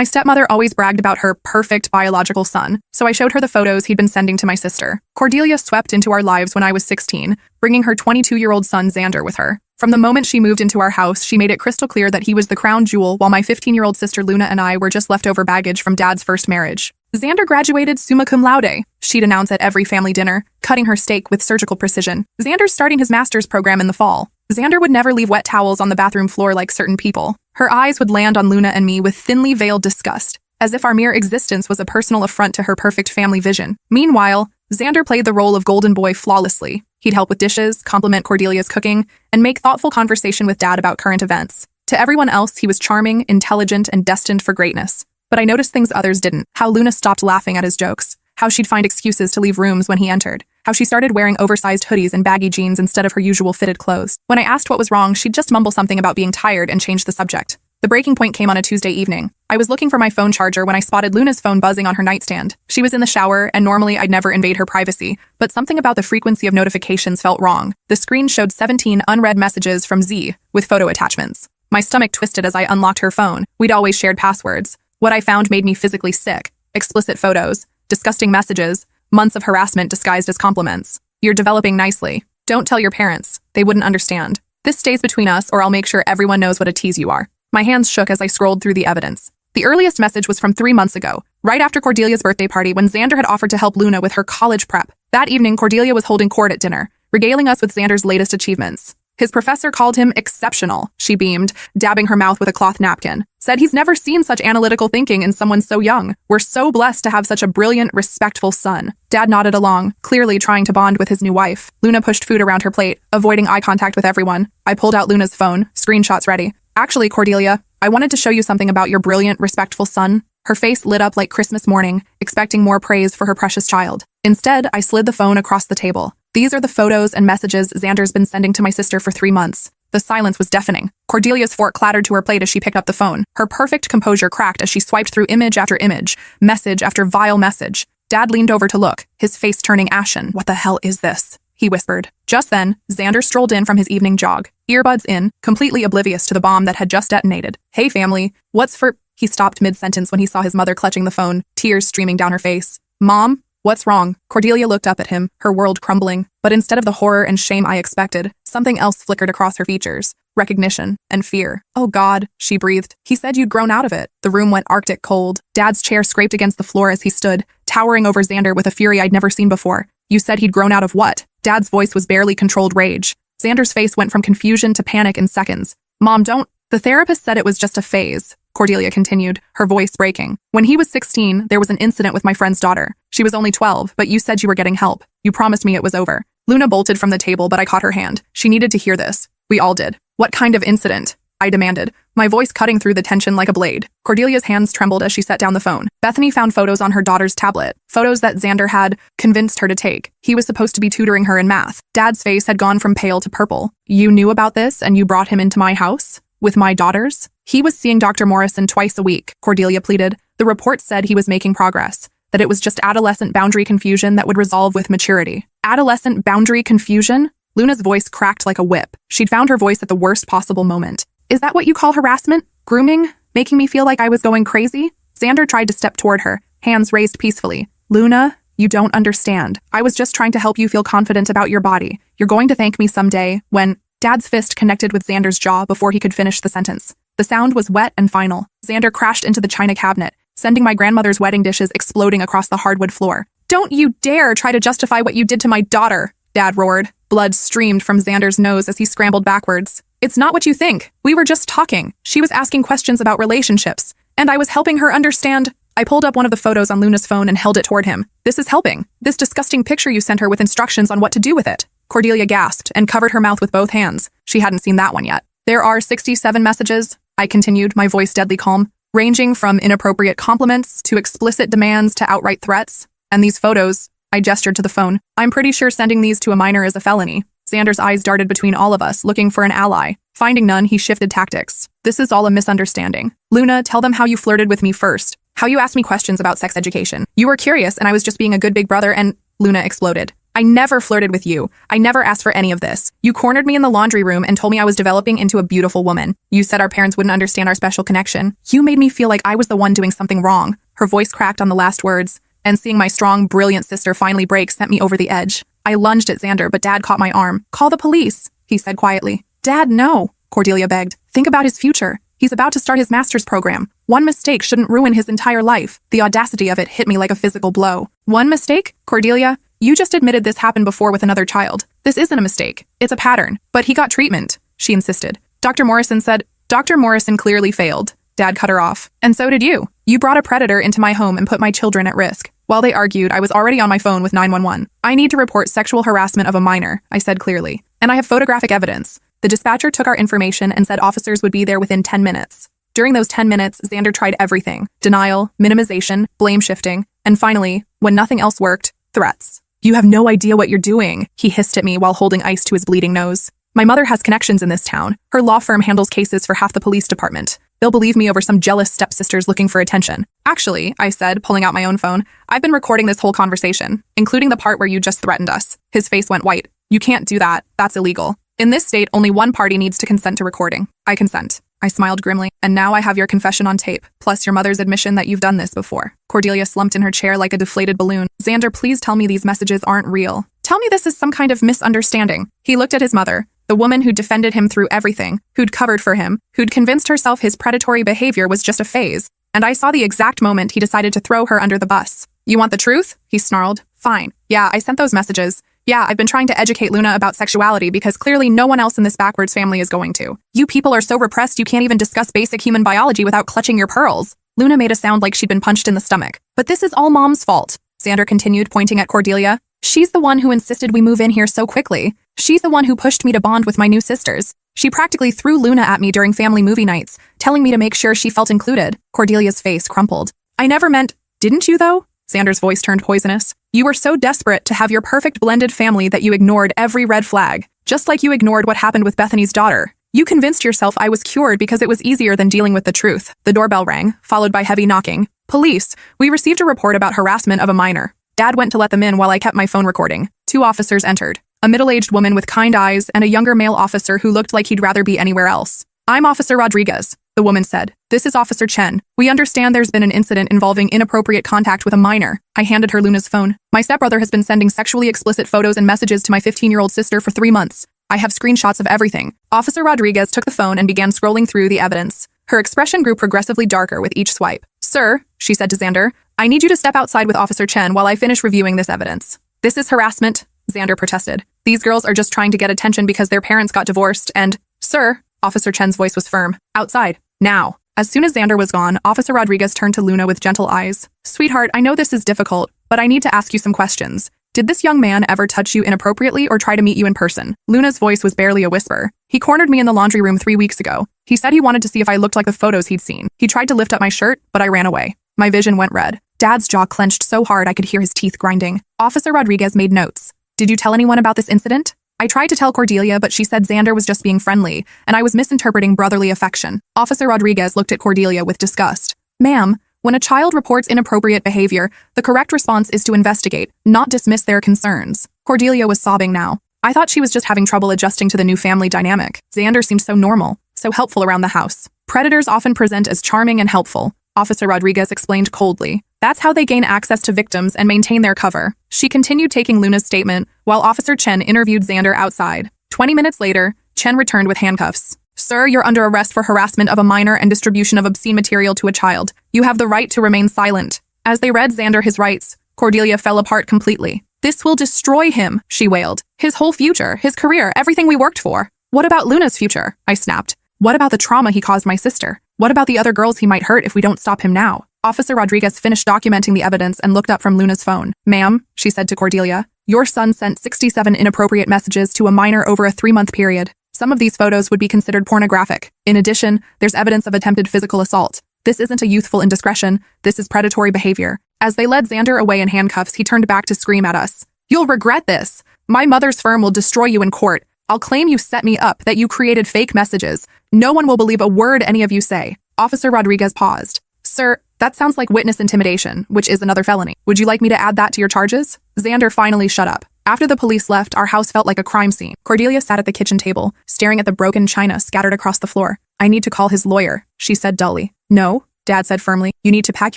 My stepmother always bragged about her perfect biological son, so I showed her the photos he'd been sending to my sister. Cordelia swept into our lives when I was 16, bringing her 22-year-old son Xander with her. From the moment she moved into our house, she made it crystal clear that he was the crown jewel, while my 15-year-old sister Luna and I were just leftover baggage from Dad's first marriage. Xander graduated summa cum laude, she'd announce at every family dinner, cutting her steak with surgical precision. Xander's starting his master's program in the fall. Xander would never leave wet towels on the bathroom floor like certain people. Her eyes would land on Luna and me with thinly veiled disgust, as if our mere existence was a personal affront to her perfect family vision. Meanwhile, Xander played the role of golden boy flawlessly. He'd help with dishes, compliment Cordelia's cooking, and make thoughtful conversation with Dad about current events. To everyone else, he was charming, intelligent, and destined for greatness. But I noticed things others didn't. How Luna stopped laughing at his jokes. How she'd find excuses to leave rooms when he entered. How she started wearing oversized hoodies and baggy jeans instead of her usual fitted clothes. When I asked what was wrong, she'd just mumble something about being tired and change the subject. The breaking point came on a Tuesday evening. I was looking for my phone charger when I spotted Luna's phone buzzing on her nightstand. She was in the shower, and normally I'd never invade her privacy, but something about the frequency of notifications felt wrong. The screen showed 17 unread messages from Z, with photo attachments. My stomach twisted as I unlocked her phone. We'd always shared passwords. What I found made me physically sick. Explicit photos, disgusting messages, months of harassment disguised as compliments. You're developing nicely. Don't tell your parents. They wouldn't understand. This stays between us, or I'll make sure everyone knows what a tease you are. My hands shook as I scrolled through the evidence. The earliest message was from 3 months ago, right after Cordelia's birthday party when Xander had offered to help Luna with her college prep. That evening, Cordelia was holding court at dinner, regaling us with Xander's latest achievements. His professor called him exceptional, she beamed, dabbing her mouth with a cloth napkin. Said he's never seen such analytical thinking in someone so young. We're so blessed to have such a brilliant, respectful son. Dad nodded along, clearly trying to bond with his new wife. Luna pushed food around her plate, avoiding eye contact with everyone. I pulled out Luna's phone, screenshots ready. Actually, Cordelia, I wanted to show you something about your brilliant, respectful son. Her face lit up like Christmas morning, expecting more praise for her precious child. Instead, I slid the phone across the table. These are the photos and messages Xander's been sending to my sister for 3 months. The silence was deafening. Cordelia's fork clattered to her plate as she picked up the phone. Her perfect composure cracked as she swiped through image after image, message after vile message. Dad leaned over to look, his face turning ashen. What the hell is this? He whispered. Just then, Xander strolled in from his evening jog, earbuds in, completely oblivious to the bomb that had just detonated. Hey family, what's for— He stopped mid-sentence when he saw his mother clutching the phone, tears streaming down her face. Mom? What's wrong? Cordelia looked up at him, her world crumbling. But instead of the horror and shame I expected, something else flickered across her features. Recognition and fear. Oh God, she breathed. He said you'd grown out of it. The room went arctic cold. Dad's chair scraped against the floor as he stood, towering over Xander with a fury I'd never seen before. You said he'd grown out of what? Dad's voice was barely controlled rage. Xander's face went from confusion to panic in seconds. Mom, don't— The therapist said it was just a phase, Cordelia continued, her voice breaking. When he was 16, there was an incident with my friend's daughter. She was only 12, but you said you were getting help. You promised me it was over. Luna bolted from the table, but I caught her hand. She needed to hear this. We all did. What kind of incident? I demanded, my voice cutting through the tension like a blade. Cordelia's hands trembled as she set down the phone. Bethany found photos on her daughter's tablet, photos that Xander had convinced her to take. He was supposed to be tutoring her in math. Dad's face had gone from pale to purple. You knew about this and you brought him into my house? With my daughters? He was seeing Dr. Morrison twice a week, Cordelia pleaded. The report said he was making progress, that it was just adolescent boundary confusion that would resolve with maturity. Adolescent boundary confusion? Luna's voice cracked like a whip. She'd found her voice at the worst possible moment. Is that what you call harassment? Grooming? Making me feel like I was going crazy? Xander tried to step toward her, hands raised peacefully. Luna, you don't understand. I was just trying to help you feel confident about your body. You're going to thank me someday when— Dad's fist connected with Xander's jaw before he could finish the sentence. The sound was wet and final. Xander crashed into the china cabinet, sending my grandmother's wedding dishes exploding across the hardwood floor. Don't you dare try to justify what you did to my daughter, Dad roared. Blood streamed from Xander's nose as he scrambled backwards. It's not what you think. We were just talking. She was asking questions about relationships, and I was helping her understand. I pulled up one of the photos on Luna's phone and held it toward him. This is helping. This disgusting picture you sent her with instructions on what to do with it. Cordelia gasped and covered her mouth with both hands. She hadn't seen that one yet. There are 67 messages, I continued, my voice deadly calm, ranging from inappropriate compliments to explicit demands to outright threats. And these photos— I gestured to the phone. I'm pretty sure sending these to a minor is a felony. Xander's eyes darted between all of us, looking for an ally. Finding none, he shifted tactics. This is all a misunderstanding. Luna, tell them how you flirted with me first. How you asked me questions about sex education. You were curious and I was just being a good big brother and— Luna exploded. I never flirted with you. I never asked for any of this. You cornered me in the laundry room and told me I was developing into a beautiful woman. You said our parents wouldn't understand our special connection. You made me feel like I was the one doing something wrong. Her voice cracked on the last words, and seeing my strong, brilliant sister finally break sent me over the edge. I lunged at Xander, but Dad caught my arm. Call the police, he said quietly. Dad, no, Cordelia begged. Think about his future. He's about to start his master's program. One mistake shouldn't ruin his entire life. The audacity of it hit me like a physical blow. One mistake? Cordelia, you just admitted this happened before with another child. This isn't a mistake. It's a pattern. But he got treatment, she insisted. Dr. Morrison said, Dr. Morrison clearly failed. Dad cut her off. And so did you. You brought a predator into my home and put my children at risk. While they argued, I was already on my phone with 911. I need to report sexual harassment of a minor, I said clearly. And I have photographic evidence. The dispatcher took our information and said officers would be there within 10 minutes. During those 10 minutes, Xander tried everything. Denial, minimization, blame shifting, and finally, when nothing else worked, threats. You have no idea what you're doing, he hissed at me while holding ice to his bleeding nose. My mother has connections in this town. Her law firm handles cases for half the police department. They'll believe me over some jealous stepsisters looking for attention. Actually, I said, pulling out my own phone, I've been recording this whole conversation, including the part where you just threatened us. His face went white. You can't do that. That's illegal. In this state, only one party needs to consent to recording. I consent. I smiled grimly. And now I have your confession on tape, plus your mother's admission that you've done this before. Cordelia slumped in her chair like a deflated balloon. Xander, please tell me these messages aren't real. Tell me this is some kind of misunderstanding. He looked at his mother, the woman who defended him through everything, who'd covered for him, who'd convinced herself his predatory behavior was just a phase. And I saw the exact moment he decided to throw her under the bus. You want the truth? He snarled. Fine. Yeah, I sent those messages. Yeah, I've been trying to educate Luna about sexuality because clearly no one else in this backwards family is going to. You people are so repressed you can't even discuss basic human biology without clutching your pearls. Luna made a sound like she'd been punched in the stomach. But this is all Mom's fault, Xander continued, pointing at Cordelia. She's the one who insisted we move in here so quickly. She's the one who pushed me to bond with my new sisters. She practically threw Luna at me during family movie nights, telling me to make sure she felt included. Cordelia's face crumpled. I never meant, didn't you though? Xander's voice turned poisonous. You were so desperate to have your perfect blended family that you ignored every red flag, just like you ignored what happened with Bethany's daughter. You convinced yourself I was cured because it was easier than dealing with the truth. The doorbell rang, followed by heavy knocking. Police, we received a report about harassment of a minor. Dad went to let them in while I kept my phone recording. 2 officers entered. A middle-aged woman with kind eyes and a younger male officer who looked like he'd rather be anywhere else. I'm Officer Rodriguez, the woman said. This is Officer Chen. We understand there's been an incident involving inappropriate contact with a minor. I handed her Luna's phone. My stepbrother has been sending sexually explicit photos and messages to my 15-year-old sister for 3 months. I have screenshots of everything. Officer Rodriguez took the phone and began scrolling through the evidence. Her expression grew progressively darker with each swipe. Sir, she said to Xander, I need you to step outside with Officer Chen while I finish reviewing this evidence. This is harassment, Xander protested. These girls are just trying to get attention because their parents got divorced and, Sir, Officer Chen's voice was firm. Outside. Now. As soon as Xander was gone, Officer Rodriguez turned to Luna with gentle eyes. Sweetheart, I know this is difficult, but I need to ask you some questions. Did this young man ever touch you inappropriately or try to meet you in person? Luna's voice was barely a whisper. He cornered me in the laundry room 3 weeks ago. He said he wanted to see if I looked like the photos he'd seen. He tried to lift up my shirt, but I ran away. My vision went red. Dad's jaw clenched so hard I could hear his teeth grinding. Officer Rodriguez made notes. Did you tell anyone about this incident? I tried to tell Cordelia, but she said Xander was just being friendly, and I was misinterpreting brotherly affection. Officer Rodriguez looked at Cordelia with disgust. Ma'am, when a child reports inappropriate behavior, the correct response is to investigate, not dismiss their concerns. Cordelia was sobbing now. I thought she was just having trouble adjusting to the new family dynamic. Xander seemed so normal, so helpful around the house. Predators often present as charming and helpful, Officer Rodriguez explained coldly. That's how they gain access to victims and maintain their cover. She continued taking Luna's statement, while Officer Chen interviewed Xander outside. 20 minutes later, Chen returned with handcuffs. Sir, you're under arrest for harassment of a minor and distribution of obscene material to a child. You have the right to remain silent. As they read Xander his rights, Cordelia fell apart completely. This will destroy him, she wailed. His whole future, his career, everything we worked for. What about Luna's future? I snapped. What about the trauma he caused my sister? What about the other girls he might hurt if we don't stop him now? Officer Rodriguez finished documenting the evidence and looked up from Luna's phone. Ma'am, she said to Cordelia, your son sent 67 inappropriate messages to a minor over a 3-month period. Some of these photos would be considered pornographic. In addition, there's evidence of attempted physical assault. This isn't a youthful indiscretion. This is predatory behavior. As they led Xander away in handcuffs, he turned back to scream at us. You'll regret this. My mother's firm will destroy you in court. I'll claim you set me up, that you created fake messages. No one will believe a word any of you say. Officer Rodriguez paused. Sir, that sounds like witness intimidation, which is another felony. Would you like me to add that to your charges? Xander finally shut up. After the police left, our house felt like a crime scene. Cordelia sat at the kitchen table, staring at the broken china scattered across the floor. I need to call his lawyer, she said dully. No, Dad said firmly. You need to pack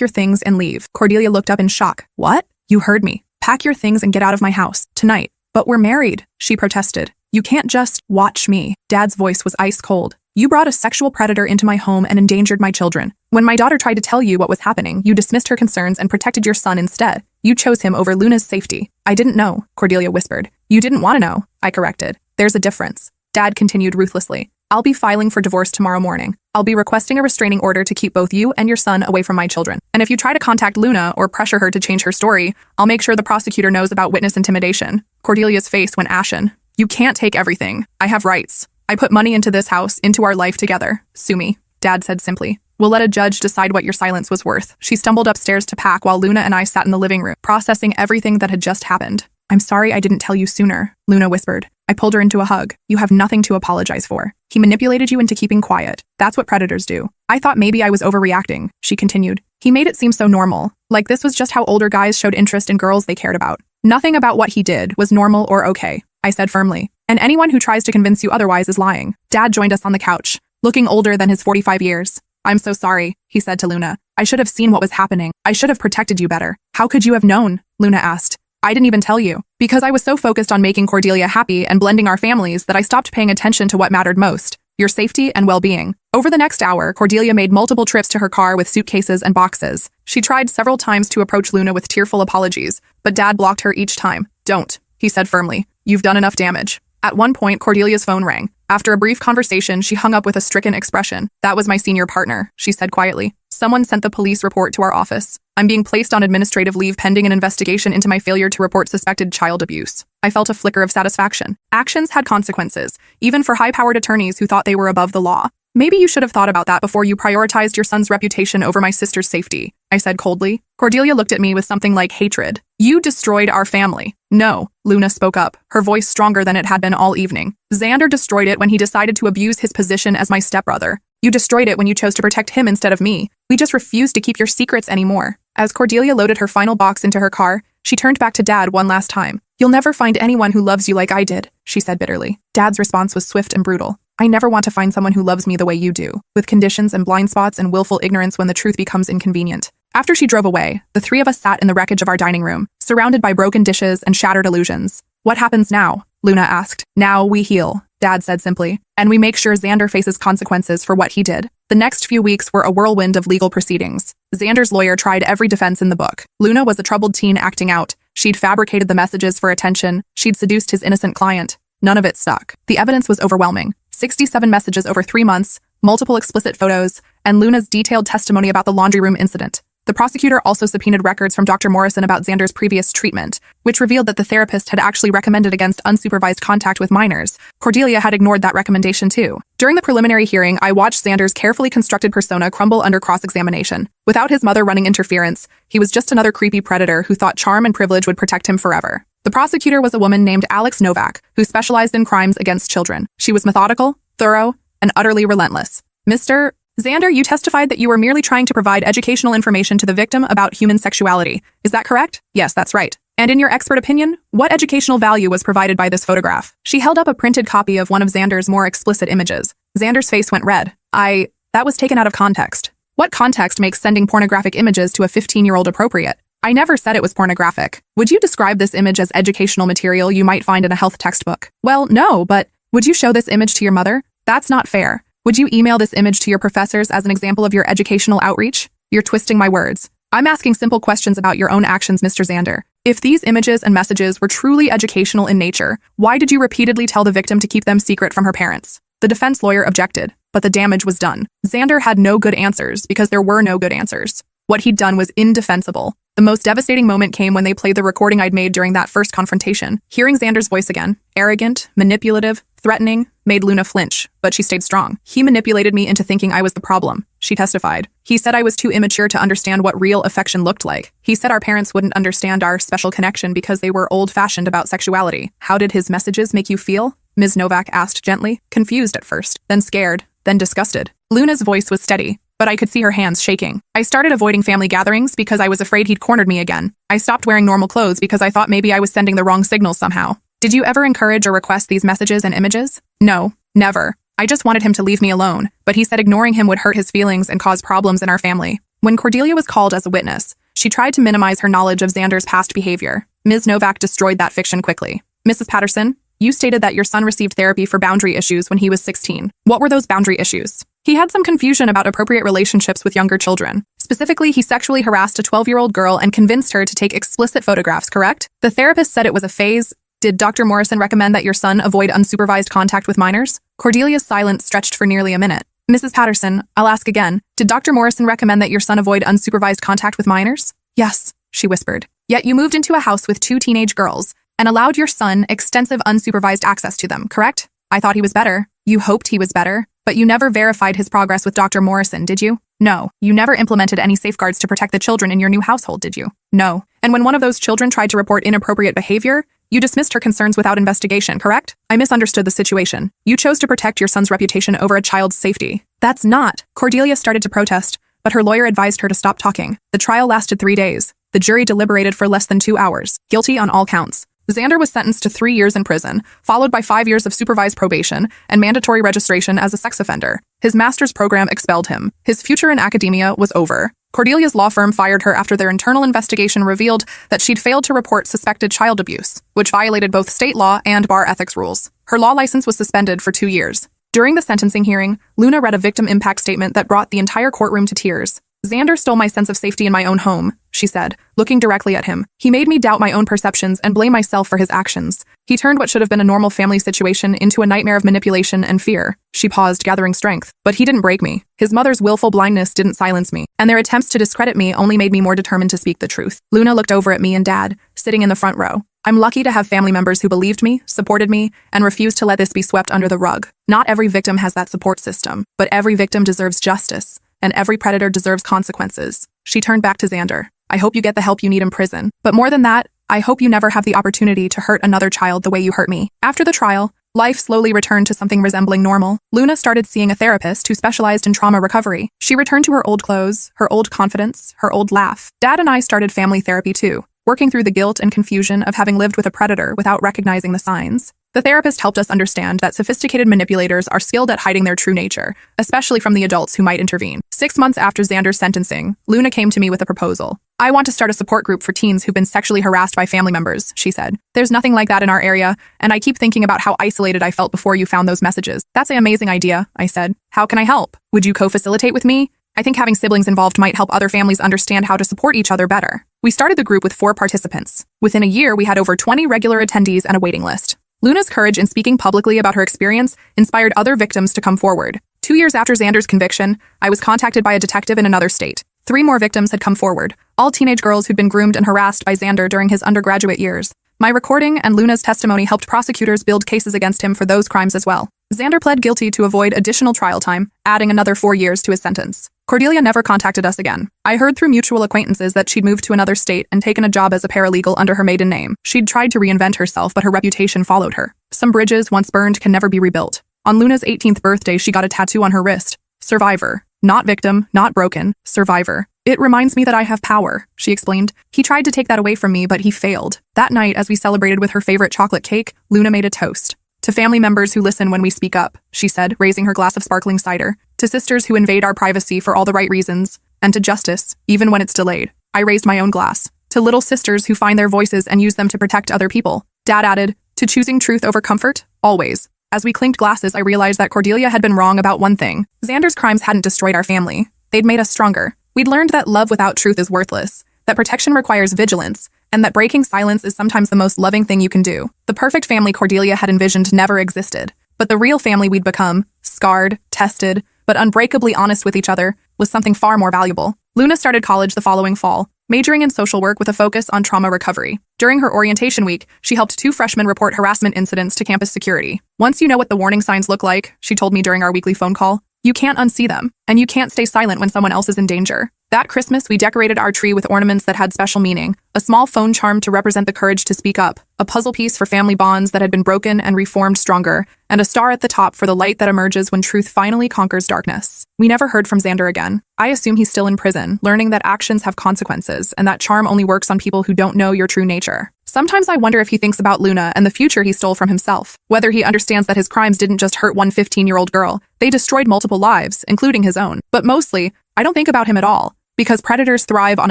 your things and leave. Cordelia looked up in shock. What? You heard me. Pack your things and get out of my house, tonight. But we're married, she protested. You can't just watch me. Dad's voice was ice cold. You brought a sexual predator into my home and endangered my children. When my daughter tried to tell you what was happening, you dismissed her concerns and protected your son instead. You chose him over Luna's safety. I didn't know, Cordelia whispered. You didn't want to know, I corrected. There's a difference. Dad continued ruthlessly. I'll be filing for divorce tomorrow morning. I'll be requesting a restraining order to keep both you and your son away from my children. And if you try to contact Luna or pressure her to change her story, I'll make sure the prosecutor knows about witness intimidation. Cordelia's face went ashen. You can't take everything. I have rights. I put money into this house, into our life together. Sue me, Dad said simply. We'll let a judge decide what your silence was worth. She stumbled upstairs to pack while Luna and I sat in the living room, processing everything that had just happened. I'm sorry I didn't tell you sooner, Luna whispered. I pulled her into a hug. You have nothing to apologize for. He manipulated you into keeping quiet. That's what predators do. I thought maybe I was overreacting, she continued. He made it seem so normal, like this was just how older guys showed interest in girls they cared about. Nothing about what he did was normal or okay, I said firmly. And anyone who tries to convince you otherwise is lying. Dad joined us on the couch, looking older than his 45 years. I'm so sorry, he said to Luna. I should have seen what was happening. I should have protected you better. How could you have known? Luna asked. I didn't even tell you. Because I was so focused on making Cordelia happy and blending our families that I stopped paying attention to what mattered most, your safety and well-being. Over the next hour, Cordelia made multiple trips to her car with suitcases and boxes. She tried several times to approach Luna with tearful apologies, but Dad blocked her each time. Don't, he said firmly. You've done enough damage. At one point, Cordelia's phone rang. After a brief conversation, she hung up with a stricken expression. That was my senior partner, she said quietly. Someone sent the police report to our office. I'm being placed on administrative leave pending an investigation into my failure to report suspected child abuse. I felt a flicker of satisfaction. Actions had consequences, even for high-powered attorneys who thought they were above the law. Maybe you should have thought about that before you prioritized your son's reputation over my sister's safety, I said coldly. Cordelia looked at me with something like hatred. You destroyed our family. No, Luna spoke up, her voice stronger than it had been all evening. Xander destroyed it when he decided to abuse his position as my stepbrother. You destroyed it when you chose to protect him instead of me. We just refused to keep your secrets anymore. As Cordelia loaded her final box into her car, she turned back to Dad one last time. You'll never find anyone who loves you like I did, she said bitterly. Dad's response was swift and brutal. I never want to find someone who loves me the way you do, with conditions and blind spots and willful ignorance when the truth becomes inconvenient. After she drove away, the three of us sat in the wreckage of our dining room, surrounded by broken dishes and shattered illusions. What happens now? Luna asked. Now we heal, Dad said simply, and we make sure Xander faces consequences for what he did. The next few weeks were a whirlwind of legal proceedings. Xander's lawyer tried every defense in the book. Luna was a troubled teen acting out. She'd fabricated the messages for attention. She'd seduced his innocent client. None of it stuck. The evidence was overwhelming. 67 messages over 3 months, multiple explicit photos, and Luna's detailed testimony about the laundry room incident. The prosecutor also subpoenaed records from Dr. Morrison about Xander's previous treatment, which revealed that the therapist had actually recommended against unsupervised contact with minors. Cordelia had ignored that recommendation too. During the preliminary hearing, I watched Xander's carefully constructed persona crumble under cross-examination. Without his mother running interference, he was just another creepy predator who thought charm and privilege would protect him forever. The prosecutor was a woman named Alex Novak, who specialized in crimes against children. She was methodical, thorough, and utterly relentless. Mr. Xander, you testified that you were merely trying to provide educational information to the victim about human sexuality. Is that correct? Yes, that's right. And in your expert opinion, what educational value was provided by this photograph? She held up a printed copy of one of Xander's more explicit images. Xander's face went red. That was taken out of context. What context makes sending pornographic images to a 15-year-old appropriate? I never said it was pornographic. Would you describe this image as educational material you might find in a health textbook? Well, no, but would you show this image to your mother? That's not fair. Would you email this image to your professors as an example of your educational outreach? You're twisting my words. I'm asking simple questions about your own actions, Mr. Xander. If these images and messages were truly educational in nature, why did you repeatedly tell the victim to keep them secret from her parents? The defense lawyer objected, but the damage was done. Xander had no good answers because there were no good answers. What he'd done was indefensible. The most devastating moment came when they played the recording I'd made during that first confrontation. Hearing Xander's voice again, arrogant, manipulative, threatening, made Luna flinch, but she stayed strong. He manipulated me into thinking I was the problem, she testified. He said I was too immature to understand what real affection looked like. He said our parents wouldn't understand our special connection because they were old-fashioned about sexuality. How did his messages make you feel? Ms. Novak asked gently, confused at first, then scared, then disgusted. Luna's voice was steady. but I could see her hands shaking. I started avoiding family gatherings because I was afraid he'd cornered me again. I stopped wearing normal clothes because I thought maybe I was sending the wrong signals somehow. Did you ever encourage or request these messages and images? No, never. I just wanted him to leave me alone, but he said ignoring him would hurt his feelings and cause problems in our family. When Cordelia was called as a witness, she tried to minimize her knowledge of Xander's past behavior. Ms. Novak destroyed that fiction quickly. Mrs. Patterson, you stated that your son received therapy for boundary issues when he was 16. What were those boundary issues? He had some confusion about appropriate relationships with younger children. Specifically, he sexually harassed a 12-year-old girl and convinced her to take explicit photographs, correct? The therapist said it was a phase. Did Dr. Morrison recommend that your son avoid unsupervised contact with minors? Cordelia's silence stretched for nearly a minute. Mrs. Patterson, I'll ask again. Did Dr. Morrison recommend that your son avoid unsupervised contact with minors? Yes, she whispered. Yet you moved into a house with 2 teenage girls and allowed your son extensive unsupervised access to them, correct? I thought he was better. You hoped he was better, but you never verified his progress with Dr. Morrison, did you? No. You never implemented any safeguards to protect the children in your new household, did you? No. And when one of those children tried to report inappropriate behavior, you dismissed her concerns without investigation, correct? I misunderstood the situation. You chose to protect your son's reputation over a child's safety. That's not. Cordelia started to protest, but her lawyer advised her to stop talking. The trial lasted 3 days. The jury deliberated for less than 2 hours. Guilty on all counts. Xander was sentenced to 3 years in prison, followed by 5 years of supervised probation and mandatory registration as a sex offender. His master's program expelled him. His future in academia was over. Cordelia's law firm fired her after their internal investigation revealed that she'd failed to report suspected child abuse, which violated both state law and bar ethics rules. Her law license was suspended for 2 years. During the sentencing hearing, Luna read a victim impact statement that brought the entire courtroom to tears. Xander stole my sense of safety in my own home, she said, looking directly at him. He made me doubt my own perceptions and blame myself for his actions. He turned what should have been a normal family situation into a nightmare of manipulation and fear. She paused, gathering strength. But he didn't break me. His mother's willful blindness didn't silence me, and their attempts to discredit me only made me more determined to speak the truth. Luna looked over at me and Dad, sitting in the front row. I'm lucky to have family members who believed me, supported me, and refused to let this be swept under the rug. Not every victim has that support system, but every victim deserves justice, and every predator deserves consequences. She turned back to Xander. I hope you get the help you need in prison. But more than that, I hope you never have the opportunity to hurt another child the way you hurt me. After the trial, life slowly returned to something resembling normal. Luna started seeing a therapist who specialized in trauma recovery. She returned to her old clothes, her old confidence, her old laugh. Dad and I started family therapy too, working through the guilt and confusion of having lived with a predator without recognizing the signs. The therapist helped us understand that sophisticated manipulators are skilled at hiding their true nature, especially from the adults who might intervene. 6 months after Xander's sentencing, Luna came to me with a proposal. I want to start a support group for teens who've been sexually harassed by family members, she said. There's nothing like that in our area, and I keep thinking about how isolated I felt before you found those messages. That's an amazing idea, I said. How can I help? Would you co-facilitate with me? I think having siblings involved might help other families understand how to support each other better. We started the group with 4 participants. Within a year, we had over 20 regular attendees and a waiting list. Luna's courage in speaking publicly about her experience inspired other victims to come forward. 2 years after Xander's conviction, I was contacted by a detective in another state. 3 more victims had come forward, all teenage girls who'd been groomed and harassed by Xander during his undergraduate years. My recording and Luna's testimony helped prosecutors build cases against him for those crimes as well. Xander pled guilty to avoid additional trial time, adding another 4 years to his sentence. Cordelia never contacted us again. I heard through mutual acquaintances that she'd moved to another state and taken a job as a paralegal under her maiden name. She'd tried to reinvent herself, but her reputation followed her. Some bridges, once burned, can never be rebuilt. On Luna's 18th birthday, she got a tattoo on her wrist. Survivor. Not victim, not broken. Survivor. It reminds me that I have power, she explained. He tried to take that away from me, but he failed. That night, as we celebrated with her favorite chocolate cake, Luna made a toast. To family members who listen when we speak up, she said, raising her glass of sparkling cider. To sisters who invade our privacy for all the right reasons. And to justice, even when it's delayed. I raised my own glass. To little sisters who find their voices and use them to protect other people. Dad added, to choosing truth over comfort, always. As we clinked glasses, I realized that Cordelia had been wrong about one thing. Xander's crimes hadn't destroyed our family. They'd made us stronger. We'd learned that love without truth is worthless, that protection requires vigilance, and that breaking silence is sometimes the most loving thing you can do. The perfect family Cordelia had envisioned never existed, but the real family we'd become, scarred, tested, but unbreakably honest with each other, was something far more valuable. Luna started college the following fall, majoring in social work with a focus on trauma recovery. During her orientation week, she helped 2 freshmen report harassment incidents to campus security. Once you know what the warning signs look like, she told me during our weekly phone call, you can't unsee them, and you can't stay silent when someone else is in danger. That Christmas, we decorated our tree with ornaments that had special meaning, A small phone charm to represent the courage to speak up, a puzzle piece for family bonds that had been broken and reformed stronger, and a star at the top for the light that emerges when truth finally conquers darkness. We never heard from Xander again. I assume he's still in prison, learning that actions have consequences, and that charm only works on people who don't know your true nature. Sometimes I wonder if he thinks about Luna and the future he stole from himself, whether he understands that his crimes didn't just hurt one 15-year-old girl, they destroyed multiple lives, including his own. But mostly, I don't think about him at all, because predators thrive on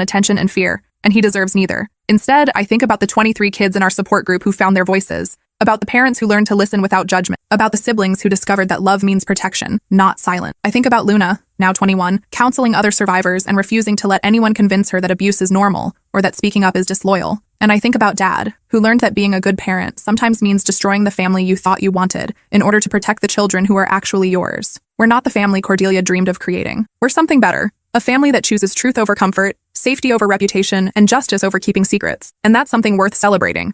attention and fear, and he deserves neither. Instead, I think about the 23 kids in our support group who found their voices, about the parents who learned to listen without judgment, about the siblings who discovered that love means protection, not silence. I think about Luna, now 21, counseling other survivors and refusing to let anyone convince her that abuse is normal or that speaking up is disloyal. And I think about Dad, who learned that being a good parent sometimes means destroying the family you thought you wanted in order to protect the children who are actually yours. We're not the family Cordelia dreamed of creating. We're something better. A family that chooses truth over comfort, safety over reputation, and justice over keeping secrets. And that's something worth celebrating.